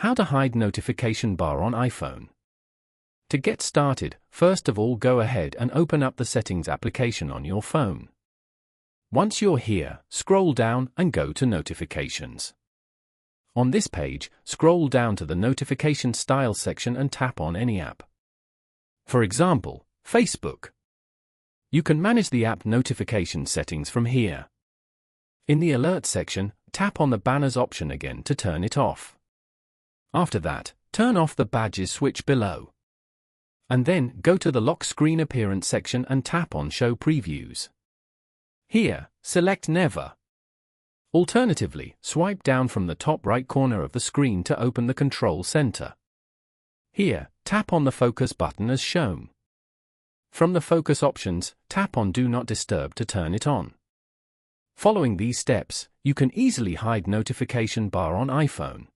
How to hide notification bar on iPhone. To get started, first of all go ahead and open up the Settings application on your phone. Once you're here, scroll down and go to Notifications. On this page, scroll down to the Notification Style section and tap on any app. For example, Facebook. You can manage the app notification settings from here. In the Alert section, tap on the banners option again to turn it off. After that, turn off the badges switch below. And then, go to the Lock Screen Appearance section and tap on Show Previews. Here, select Never. Alternatively, swipe down from the top right corner of the screen to open the Control Center. Here, tap on the Focus button as shown. From the Focus options, tap on Do Not Disturb to turn it on. Following these steps, you can easily hide notification bar on iPhone.